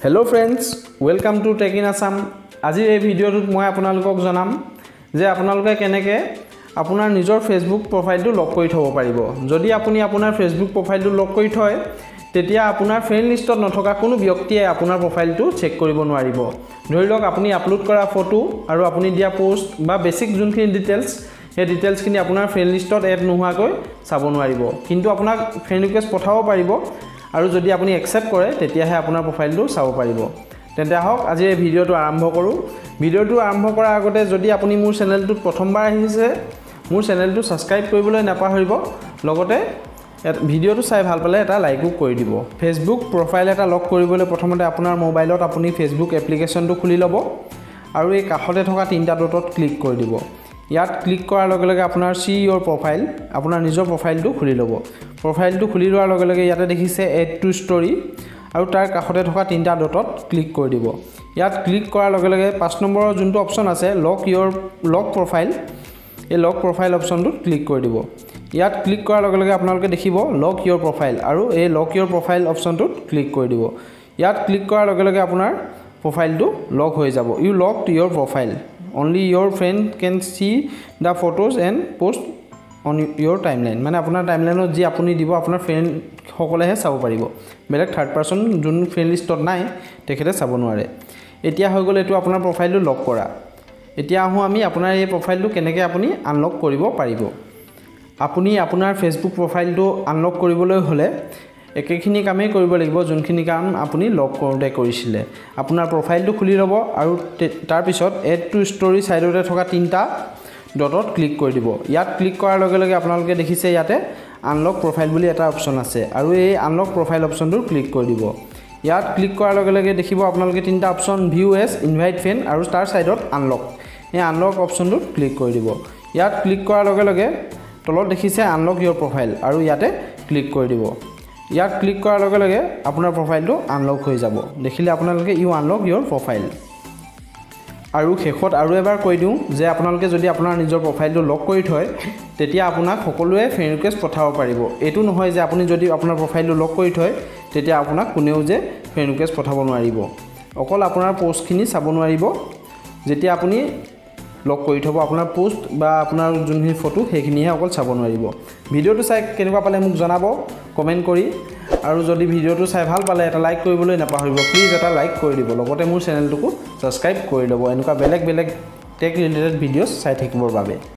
Hello friends, welcome to Tech in Assam. আজি এই ভিডিওটোত মই আপোনালোকক জনাম যে আপোনালোকে কেনেকৈ আপোনাৰ নিজৰ ফেসবুক প্ৰফাইলটো লক কৰি থব পাৰিব। যদি আপুনি আপোনাৰ ফেসবুক প্ৰফাইলটো লক কৰি থয় তেতিয়া আপোনাৰ ফ্ৰেন্ড লিষ্টত নথকা কোনো ব্যক্তিয়ে আপোনাৰ প্ৰফাইলটো চেক কৰিব নোৱাৰিব। ধৰি লওক আপুনি আপলোড কৰা ফটো আৰু আপুনি দিয়া পোষ্ট বা বেসিক যোনখিনি ডিটেইলছ এই ডিটেইলছখিনি আপোনাৰ ফ্ৰেন্ড লিষ্টত এড নোহোৱাকৈ চাব নোৱাৰিব। কিন্তু আপোনাক ফ্ৰেন্ড ৰিকুৱেষ্ট পঠাব পাৰিব আৰু যদি আপুনি একসেপ্ট কৰে তেতিয়াহে আপোনাৰ প্ৰফাইলটো চাব পাৰিব। তেন্তে আহক আজি এই ভিডিওটো আৰম্ভ কৰোঁ। ভিডিওটো আৰম্ভ কৰাৰ আগতে যদি আপুনি মোৰ চেনেলটোত প্ৰথমবাৰ আহিছে মোৰ চেনেলটো সাবস্ক্ৰাইব কৰিবলৈ নাপাহৰিব। লগতে ভিডিওটো চাই ভাল পালে এটা লাইকও কৰি দিব। ফেসবুক প্ৰফাইল এটা লক কৰিবলৈ প্ৰথমতে আপোনাৰ মোবাইলত আপুনি ফেসবুক এপ্লিকেশনটো খুলি ল'ব আৰু এই কাষতে থকা তিনটা ডটত ক্লিক কৰি দিব। ইয়াত ক্লিক কৰাৰ লগে লগে আপোনাৰ সি ইউৰ প্ৰফাইল আপোনাৰ নিজৰ প্ৰফাইলটো খুলি ল'ব। প্ৰফাইলটো খুলি লোৱাৰ লগে লগে ইয়াতে দেখিছে এড টু ষ্টৰি আৰু তাৰ কাষতে থকা তিনটা ডটত ক্লিক কৰি দিব। ইয়াত ক্লিক কৰাৰ লগে লগে 5 নম্বৰৰ যোনটো অপচন আছে লক প্ৰফাইল এই লক প্ৰফাইল অপচনটোত ক্লিক কৰি দিব। ইয়াত ক্লিক কৰাৰ লগে লগে আপোনালোকে দেখিব লক ইউৰ প্ৰফাইল আৰু এই লক ইউৰ প্ৰফাইল অপচনটোত ক্লিক কৰি দিব। ইয়াত ক্লিক কৰাৰ লগে লগে আপোনাৰ প্ৰফাইলটো লক হৈ যাব। You locked your profile. Only your friend can see the photos and post on your timeline. মানে আপোনাৰ টাইমলাইনত যি আপুনি দিব আপোনাৰ ফ্ৰেন্ড সকলেহে চাব পাৰিব। বেলেগ থাৰ্ড পাৰসন যোন ফ্ৰেন্ড লিষ্টত নাই তেখেতে চাব নোৱাৰে। এতিয়া হৈ গ'ল এটো আপোনাৰ প্ৰফাইলটো লক কৰা। এতিয়া আহো আমি আপোনাৰ এই প্ৰফাইলটো কেনেকৈ আপুনি আনলক কৰিব পাৰিব। আপুনি আপোনাৰ ফেসবুক প্ৰফাইলটো আনলক কৰিবলৈ হলে একেখিনি কামেই কৰিব লাগিব যোনখিনি কাম আপুনি লক কৰোঁতে কৰিছিলে। আপোনাৰ প্ৰফাইলটো খুলি ল'ব আৰু তাৰ পিছত এড টু ষ্টৰি সাইডতে থকা তিনটা ডটত ক্লিক কৰি দিব। ইয়াত ক্লিক কৰাৰ লগে লগে আপোনালোকে দেখিছে ইয়াতে আনলক প্ৰফাইল বুলি এটা অপচন আছে আৰু এই আনলক প্ৰফাইল অপচনটো ক্লিক কৰি দিব। ইয়াত ক্লিক কৰাৰ লগে লগে দেখিব আপোনালোকে তিনটা option view as invite friend আৰু তাৰ সাইডত আনলক এই আনলক অপচনটোত ক্লিক কৰি দিব। ইয়াত ক্লিক কৰাৰ লগে লগে তলত দেখিছে আনলক ইউৰ প্ৰফাইল আৰু ইয়াতে ক্লিক কৰি দিব। ইয়াত ক্লিক কৰাৰ লগে লগে আপোনাৰ প্ৰফাইলটো আনলক হৈ যাব। দেখিলে আপোনালোকে ইউ আনলক ইউৰ প্ৰফাইল। আৰু শেষত আৰু এবাৰ কৈ দিওঁ যে আপোনালোকে যদি আপোনাৰ নিজৰ প্ৰফাইলটো লক কৰি থয় তেতিয়া আপোনাক সকলোৱে ফ্ৰেন্ড ৰিকুৱেষ্ট পঠাব পাৰিব। এটো নহয় যে আপুনি যদি আপোনাৰ প্ৰফাইলটো লক কৰি থয় তেতিয়া আপোনাক কোনেও যে ফ্ৰেন্ড ৰিকুৱেষ্ট পঠাব নোৱাৰিব। অকল আপোনাৰ পোষ্টখিনি চাব নোৱাৰিব যেতিয়া আপুনি লক কৰি থব আপোনাৰ পোষ্ট বা আপোনাৰ যোনখিনি ফটো সেইখিনিহে অকল চাব নোৱাৰিব। ভিডিওটো চাই কেনেকুৱা পালে মোক জনাব কমেন্ট কৰি আৰু যদি ভিডিওটো চাই ভাল পালে এটা লাইক কৰিবলৈ নাপাহৰিব। প্লিজ এটা লাইক কৰি দিব। লগতে মোৰ চেনেলটোকো সাবস্ক্ৰাইব কৰি ল'ব এনেকুৱা বেলেগ টেক ৰিলেটেড ভিডিঅ'ছ চাই থাকিবৰ বাবে।